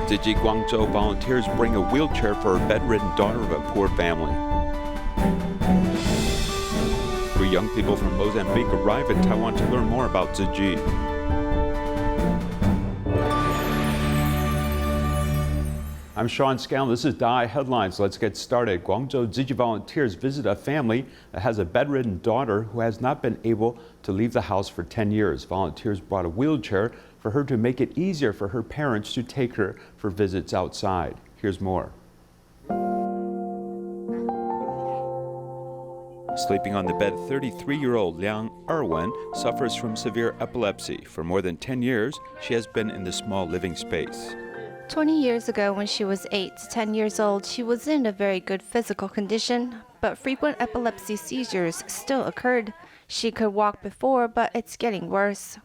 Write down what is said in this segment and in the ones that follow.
Tzu Chi Guangzhou volunteers bring a wheelchair for a bedridden daughter of a poor family. 3 young people from Mozambique arrive in Taiwan to learn more about Tzu Chi. I'm Sean Scanlan. This is DaAi Headlines. Let's get started. Guangzhou Tzu Chi volunteers visit a family that has a bedridden daughter who has not been able to leave the house for 10 years. Volunteers brought a wheelchair for her to make it easier for her parents to take her for visits outside. Here's more. Sleeping on the bed, 33-year-old Liang Erwen suffers from severe epilepsy. For more than 10 years, she has been in the small living space. 20 years ago, when she was 10 years old, she was in a very good physical condition, but frequent epilepsy seizures still occurred. She could walk before, but it's getting worse.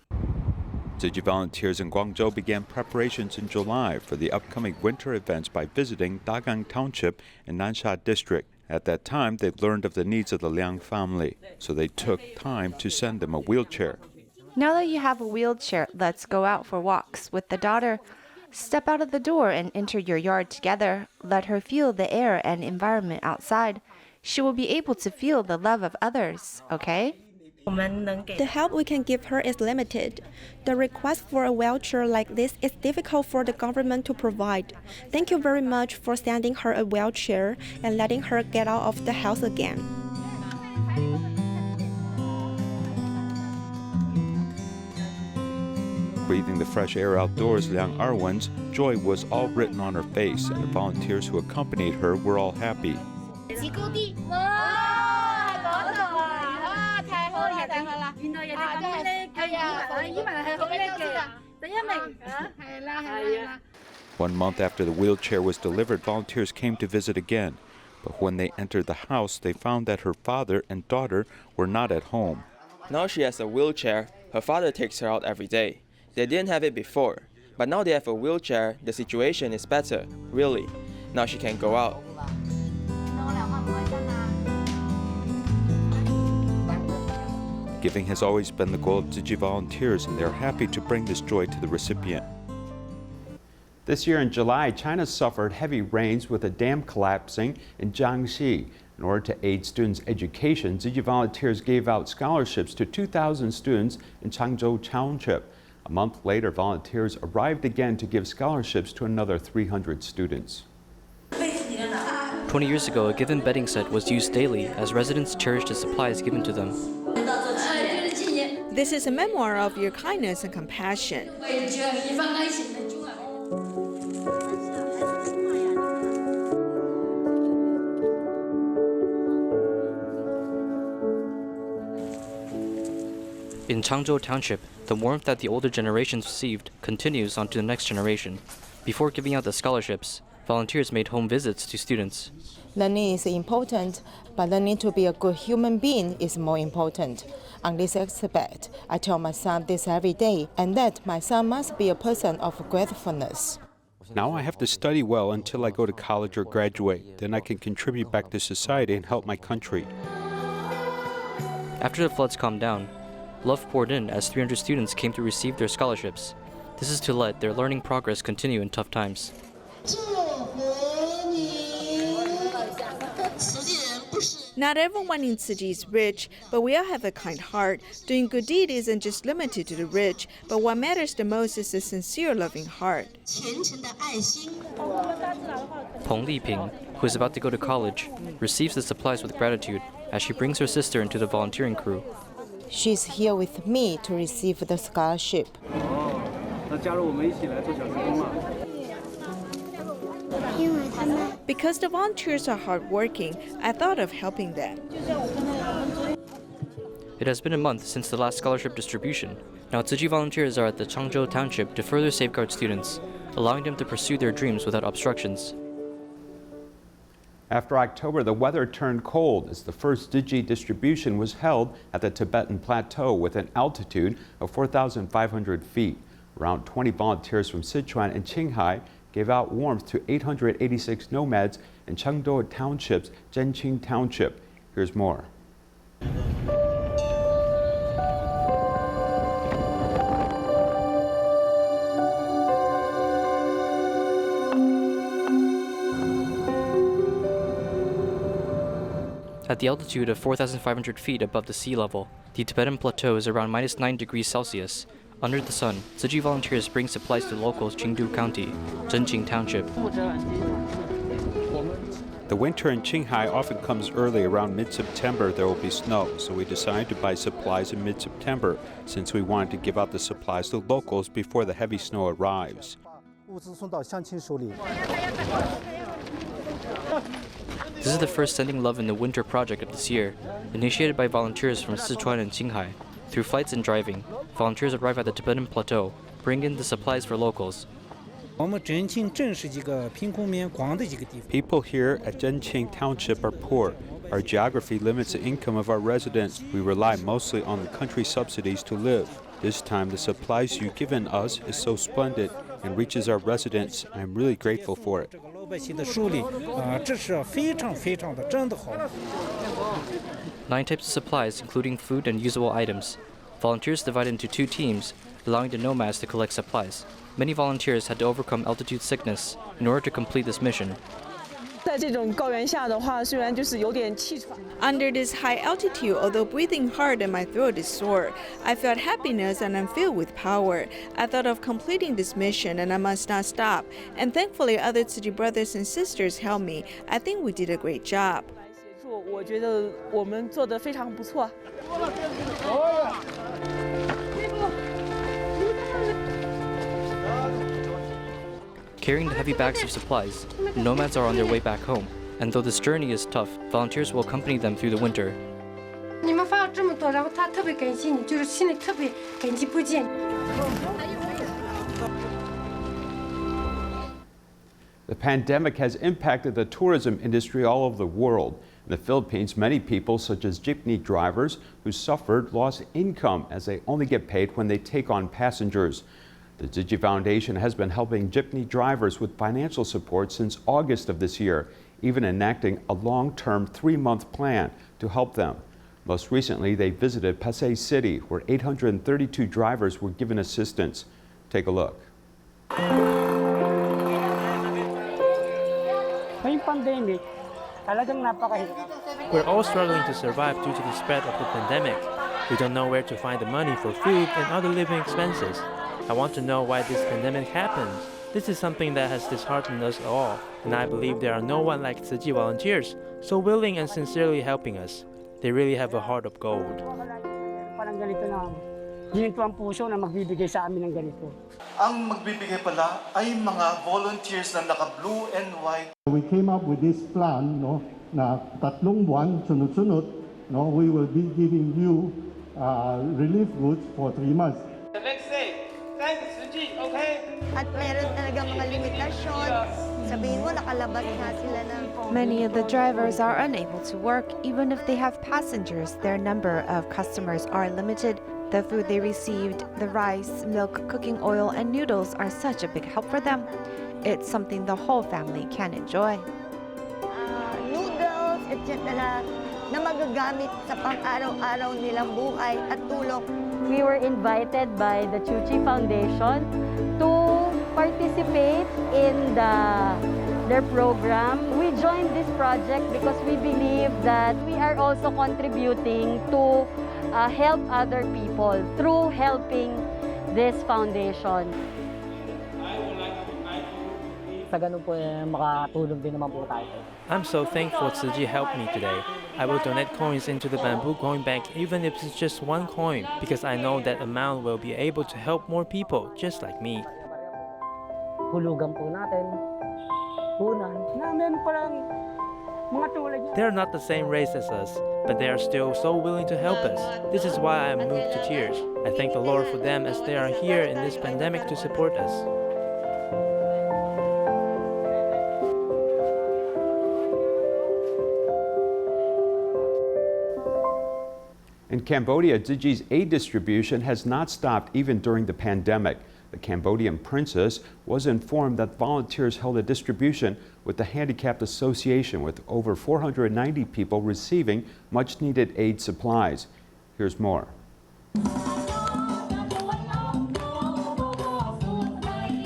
Tzu Chi volunteers in Guangzhou began preparations in July for the upcoming winter events by visiting Da'ai Township in Nansha District. At that time, they learned of the needs of the Liang family, so they took time to send them a wheelchair. Now that you have a wheelchair, let's go out for walks with the daughter. Step out of the door and enter your yard together. Let her feel the air and environment outside. She will be able to feel the love of others, okay? The help we can give her is limited. The request for a wheelchair like this is difficult for the government to provide. Thank you very much for sending her a wheelchair and letting her get out of the house again. Breathing the fresh air outdoors, Liang Erwen's joy was all written on her face, and the volunteers who accompanied her were all happy. One month after the wheelchair was delivered, volunteers came to visit again. But when they entered the house, they found that her father and daughter were not at home. Now she has a wheelchair. Her father takes her out every day. They didn't have it before, but now they have a wheelchair. The situation is better, really. Now she can go out. Giving has always been the goal of Tzu Chi volunteers, and they're happy to bring this joy to the recipient. This year in July, China suffered heavy rains with a dam collapsing in Jiangxi. In order to aid students' education, Tzu Chi volunteers gave out scholarships to 2,000 students in Changzhou Township. A month later, volunteers arrived again to give scholarships to another 300 students. 20 years ago, a given bedding set was used daily as residents cherished the supplies given to them. This is a memoir of your kindness and compassion. In Changzhou Township, the warmth that the older generations received continues on to the next generation. Before giving out the scholarships, volunteers made home visits to students. Learning is important, but learning to be a good human being is more important. On this aspect, I tell my son this every day, and that my son must be a person of gratefulness. Now I have to study well until I go to college or graduate. Then I can contribute back to society and help my country. After the floods calmed down, love poured in as 300 students came to receive their scholarships. This is to let their learning progress continue in tough times. Not everyone in Tzu Chi is rich, but we all have a kind heart. Doing good deed isn't just limited to the rich, but what matters the most is a sincere, loving heart. Peng Liping, who is about to go to college, receives the supplies with gratitude as she brings her sister into the volunteering crew. She's here with me to receive the scholarship. Because the volunteers are hardworking, I thought of helping them. It has been a month since the last scholarship distribution. Now Tzu Chi volunteers are at the Changzhou Township to further safeguard students, allowing them to pursue their dreams without obstructions. After October, the weather turned cold as the first Tzu Chi distribution was held at the Tibetan Plateau with an altitude of 4,500 feet. Around 20 volunteers from Sichuan and Qinghai gave out warmth to 886 nomads in Changzhou Township's Jiangxi Township. Here's more. At the altitude of 4,500 feet above the sea level, the Tibetan Plateau is around -9 degrees Celsius. Under the sun, Tzu Chi volunteers bring supplies to locals Changzhou County, Jiangxi Township. The winter in Qinghai often comes early. Around mid-September there will be snow, so we decided to buy supplies in mid-September since we wanted to give out the supplies to locals before the heavy snow arrives. This is the first Sending Love in the Winter project of this year, initiated by volunteers from Sichuan and Qinghai. Through flights and driving, volunteers arrive at the Tibetan Plateau, bring in the supplies for locals. People here at Changzhou Township are poor. Our geography limits the income of our residents. We rely mostly on the country subsidies to live. This time, the supplies you've given us is so splendid and reaches our residents. I am really grateful for it. 这是非常非常的真的好。 9 types of supplies, including food and usable items. Volunteers divided into 2 teams, allowing the nomads to collect supplies. Many volunteers had to overcome altitude sickness in order to complete this mission. Under this high altitude, although breathing hard and my throat is sore, I felt happiness and I'm filled with power. I thought of completing this mission and I must not stop. And thankfully, other Tzu Chi brothers and sisters helped me. I think we did a great job. 我觉得我们做得非常不错。 Carrying the heavy bags of supplies, nomads are on their way back home. And though this journey is tough, volunteers will accompany them through the winter. 你们发了这么多，然后他特别感谢你，就是心里特别感激不尽。 The pandemic has impacted the tourism industry all over the world. In the Philippines, many people, such as jeepney drivers who suffered, lost income as they only get paid when they take on passengers. The Tzu Chi Foundation has been helping jeepney drivers with financial support since August of this year, even enacting a long-term 3-month plan to help them. Most recently, they visited Pasay City, where 832 drivers were given assistance. Take a look. We're all struggling to survive due to the spread of the pandemic. We don't know where to find the money for food and other living expenses. I want to know why this pandemic happened. This is something that has disheartened us all, and I believe there are no one like Tzu Chi volunteers, so willing and sincerely helping us. They really have a heart of gold. Ang magbibigay pala ay mga volunteers na naka-blue and white. We came up with this plan, no, na 3 buwan sunod-sunod, no, we will be giving you relief goods for 3 months. Let's say, thanks Tzu Chi, okay? At meron talagang mga limitasyon. Sabihin mo, nakalabas na sila ng... Many of the drivers are unable to work. Even if they have passengers, their number of customers are limited. The food they received, the rice, milk, cooking oil, and noodles are such a big help for them. It's something the whole family can enjoy. Noodles, etc. na magagamit sa pang-araw-araw nilang buhay at tulong. We were invited by the Tzu Chi Foundation to participate in their program. We joined this project because we believe that we are also contributing to help other people through helping this foundation. I'm so thankful Tzu Chi helped me today. I will donate coins into the bamboo coin bank even if it's just 1 coin, because I know that amount will be able to help more people just like me. They're not the same race as us, but they are still so willing to help us. This is why I am moved to tears. I thank the Lord for them as they are here in this pandemic to support us. In Cambodia, Tzu Chi's aid distribution has not stopped even during the pandemic. The Cambodian princess was informed that volunteers held a distribution with the Handicapped Association, with over 490 people receiving much-needed aid supplies. Here's more.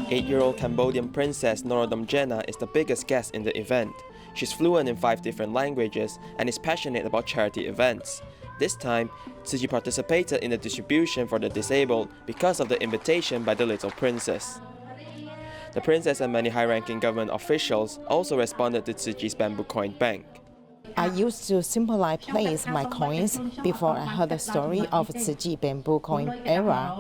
8-year-old Cambodian princess Norodom Jena is the biggest guest in the event. She's fluent in 5 different languages and is passionate about charity events. This time, Tzu Chi participated in the distribution for the disabled because of the invitation by the little princess. The princess and many high-ranking government officials also responded to Tzu Chi's bamboo coin bank. I used to simply place my coins before I heard the story of Tzu Chi bamboo coin era.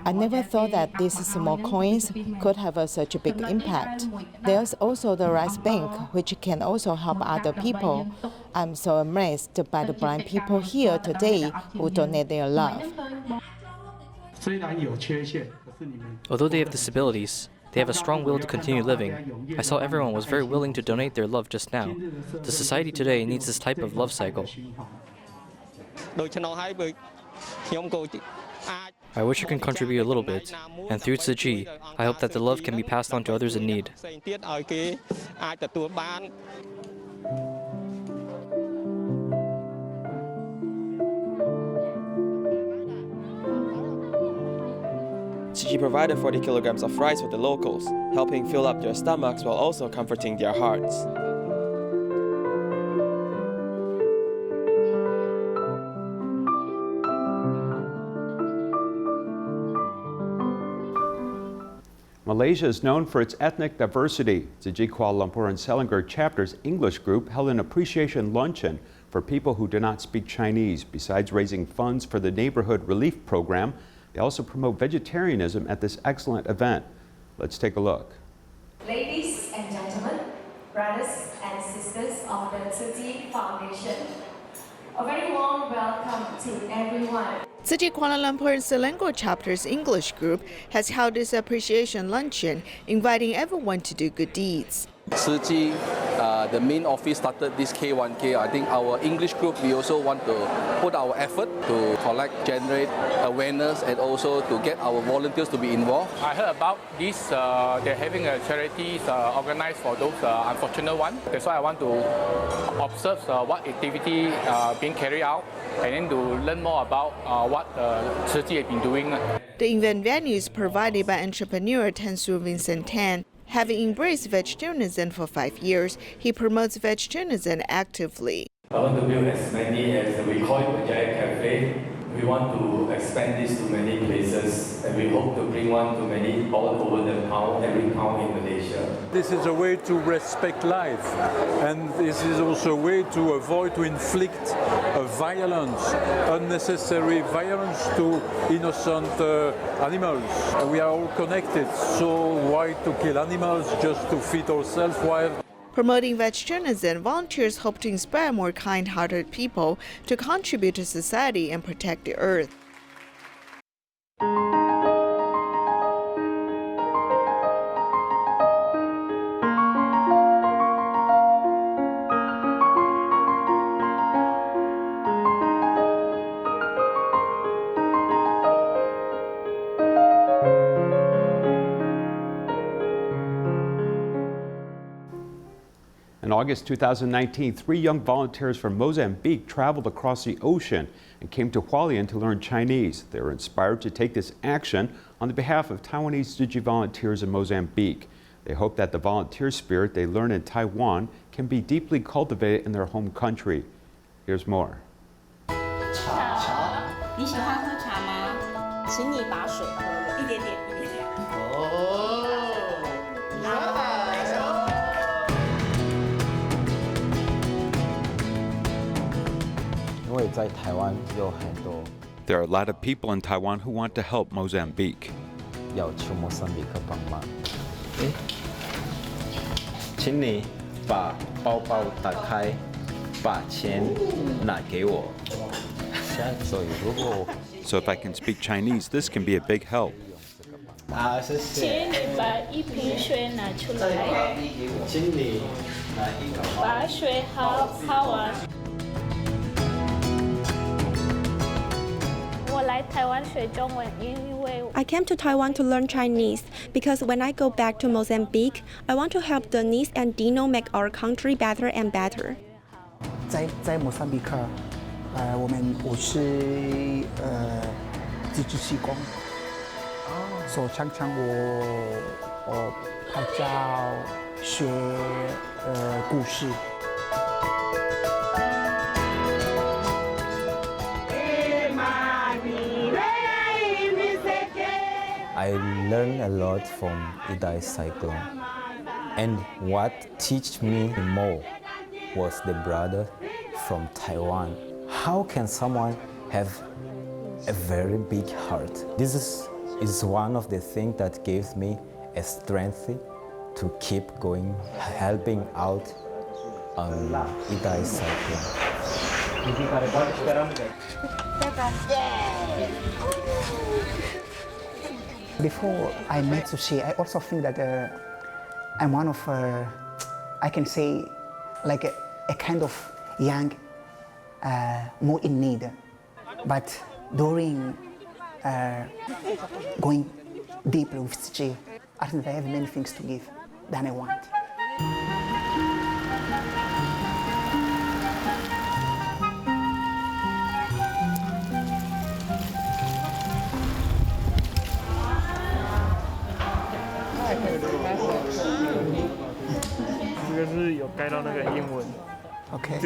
I never thought that these small coins could have such a big impact. There's also the rice bank, which can also help other people. I'm so amazed by the blind people here today who donate their love. Although they have disabilities, they have a strong will to continue living. I saw everyone was very willing to donate their love just now. The society today needs this type of love cycle. I wish I can contribute a little bit, and through Tzu Chi, I hope that the love can be passed on to others in need. Tzu Chi provided 40 kilograms of rice for the locals, helping fill up their stomachs while also comforting their hearts. Malaysia is known for its ethnic diversity. Tzu Chi Kuala Lumpur and Selangor chapter's English group held an appreciation luncheon for people who do not speak Chinese. Besides raising funds for the neighborhood relief program, they also promote vegetarianism at this excellent event. Let's take a look. Ladies and gentlemen, brothers and sisters of the Tzu Chi Foundation, a very warm welcome to everyone. Tzu Chi Kuala Lumpur and Selangor chapter's English group has held this appreciation luncheon, inviting everyone to do good deeds. Tzu Chi, the main office started this K1K. I think our English group, we also want to put our effort to collect, generate awareness, and also to get our volunteers to be involved. I heard about this, they're having a charity organized for those unfortunate ones. That's why I want to observe what activity being carried out, and then to learn more about what Tzu Chi has been doing. The event venue is provided by entrepreneur Tzu Vincent Tan. Having embraced vegetarianism for 5 years, he promotes vegetarianism actively. I want to build as many as we call it a giant cafe. We want to expand this to many places, and we hope to bring one to many all over the town, every town in Malaysia. This is a way to respect life, and this is also a way to avoid to inflict violence, unnecessary violence to innocent animals. We are all connected, so why to kill animals just to feed ourselves while Promoting vegetarianism, volunteers hope to inspire more kind-hearted people to contribute to society and protect the earth. In August 2019, 3 young volunteers from Mozambique traveled across the ocean and came to Hualien to learn Chinese. They were inspired to take this action on the behalf of Taiwanese Tzu Chi volunteers in Mozambique. They hope that the volunteer spirit they learn in Taiwan can be deeply cultivated in their home country. Here's more. 你喜欢喝茶吗？请你把水喝了，一点点，一点点。There are a lot of people in Taiwan who want to help Mozambique. 要求莫桑比克帮忙。请你把包包打开，把钱拿给我。So if I can speak Chinese, this can be a big help. 请你把一瓶水拿出来。请你拿一个。把水喝完。 I came to Taiwan to learn Chinese because when I go back to Mozambique, I want to help Denise and Dino make our country better and better. 在莫桑比克，我是自治习工，所以常常我拍照学故事。I learned a lot from Idai cyclone. And what taught me more was the brother from Taiwan. How can someone have a very big heart? This is one of the things that gave me a strength to keep going, helping out on Idai cyclone. Before I met Tzu Chi, I also think that I'm one of, I can say, like a kind of young, more in need. But during going deeply with Tzu Chi, I think I have many things to give than I want. Okay. I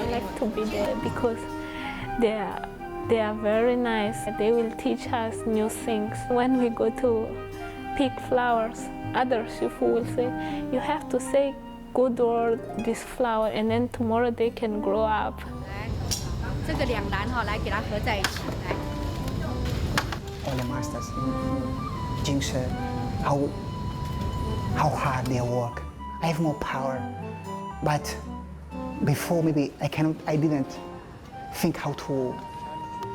like to be there because they are very nice. They will teach us new things. When we go to pick flowers, other people will say, you have to say good word this flower, and then tomorrow they can grow up. All the masters in Jiangxi, how hard they work. I have more power, but before maybe I didn't think how to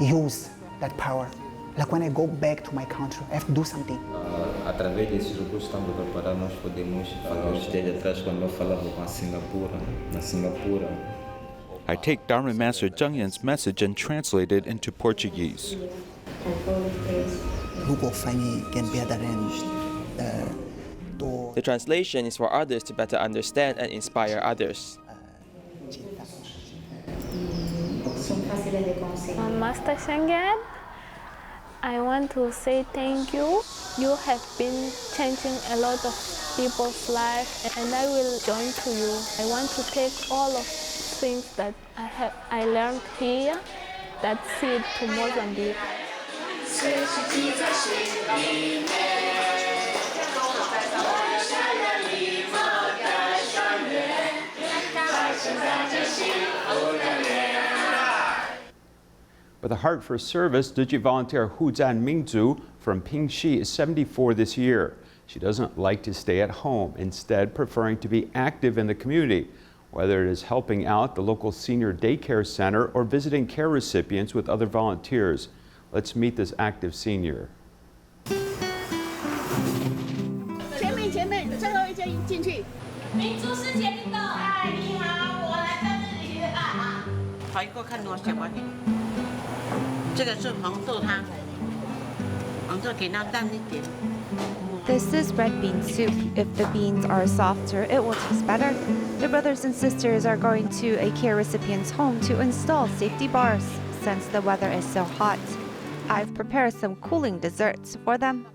use that power. Like when I go back to my country, I have to do something. Através desses recursos estamos a preparar, nós podemos fazer os dias atrás quando eu falava com a Singapura. I take Dharma Master Zheng Yan's message and translate it into Portuguese. The translation is for others to better understand and inspire others. Master Scanlan, I want to say thank you. You have been changing a lot of people's lives, and I will join to you. I want to take all of things that I learned here, that seed to Mozambique. With a heart for service, Tzu Chi volunteer Hu Zhan Mingzhu from Pingxi is 74 this year. She doesn't like to stay at home, instead preferring to be active in the community, whether it is helping out the local senior daycare center or visiting care recipients with other volunteers. Let's meet this active senior. This is red bean soup. If the beans are softer, it will taste better. The brothers and sisters are going to a care recipient's home to install safety bars since the weather is so hot. I've prepared some cooling desserts for them.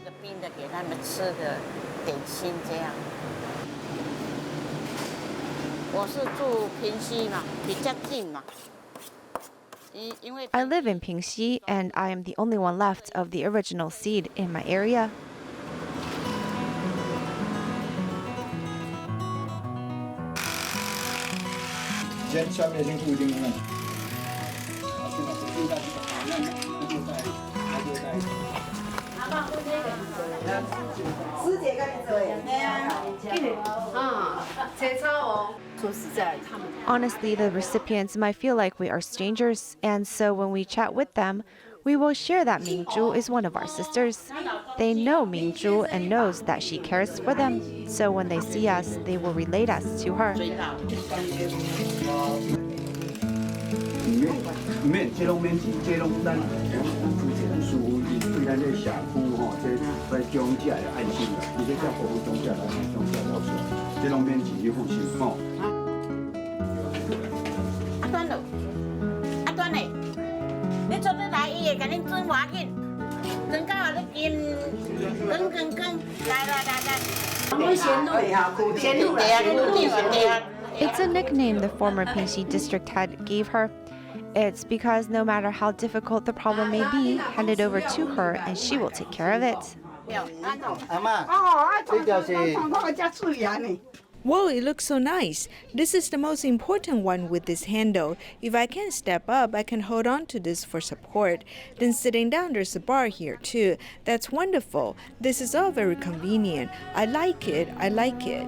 I live in Pingxi, and I am the only one left of the original seed in my area. Honestly, the recipients might feel like we are strangers, and so when we chat with them, we will share that Mingzhu is one of our sisters. They know Mingzhu and knows that she cares for them, so when they see us, they will relate us to her. It's a nickname the former Pingxi district head gave her. It's because no matter how difficult the problem may be, hand it over to her and she will take care of it. Whoa, it looks so nice. This is the most important one with this handle. If I can't step up, I can hold on to this for support. Then sitting down, there's a bar here too. That's wonderful. This is all very convenient. I like it. I like it.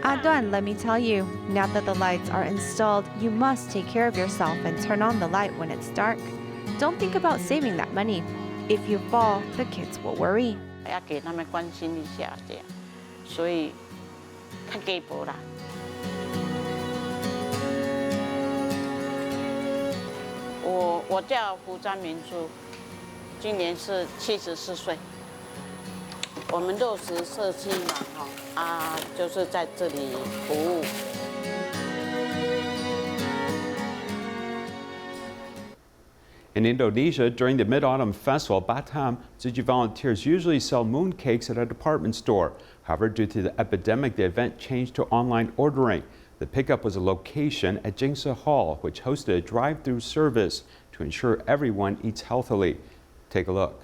Aduan, let me tell you, now that the lights are installed, you must take care of yourself and turn on the light when it's dark. Don't think about saving that money. If you fall, the kids will worry. 要给他们关心一下，这样，所以较鸡婆啦。我叫胡张明珠，今年是74岁。我们60社区嘛，就是在这里服务。 In Indonesia, during the Mid-Autumn Festival, Batam Tzu Chi volunteers usually sell mooncakes at a department store. However, due to the epidemic, the event changed to online ordering. The pickup was a location at Jiangxi Hall, which hosted a drive-through service to ensure everyone eats healthily. Take a look.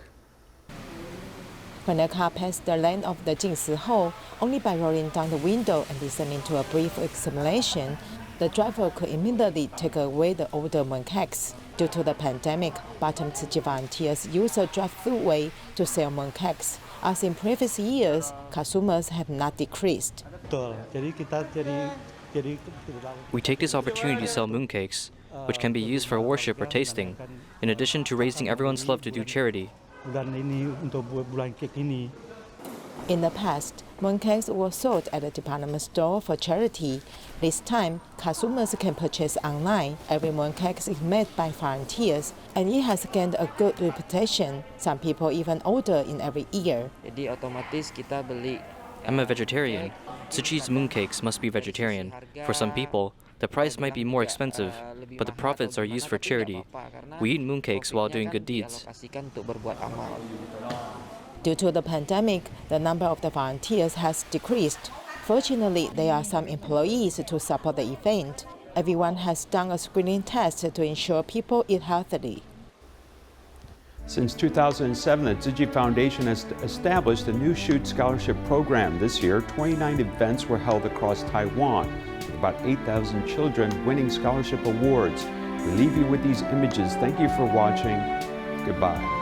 When a car passed the lane of the Jiangxi Hall, only by rolling down the window and listening to a brief explanation, the driver could immediately take away the older mooncakes. Due to the pandemic, Batam Tzu Chi volunteers use a drive-through way to sell mooncakes. As in previous years, consumers have not decreased. We take this opportunity to sell mooncakes, which can be used for worship or tasting, in addition to raising everyone's love to do charity. In the past, mooncakes were sold at a department store for charity. This time, consumers can purchase online. Every mooncake is made by volunteers, and it has gained a good reputation. Some people even order in every year. I'm a vegetarian. Tzu Chi's mooncakes must be vegetarian. For some people, the price might be more expensive, but the profits are used for charity. We eat mooncakes while doing good deeds. Due to the pandemic, the number of the volunteers has decreased. Fortunately, there are some employees to support the event. Everyone has done a screening test to ensure people eat healthily. Since 2007, the Tzu Chi Foundation has established a new Shoot Scholarship Program. This year, 29 events were held across Taiwan, with about 8,000 children winning scholarship awards. We leave you with these images. Thank you for watching. Goodbye.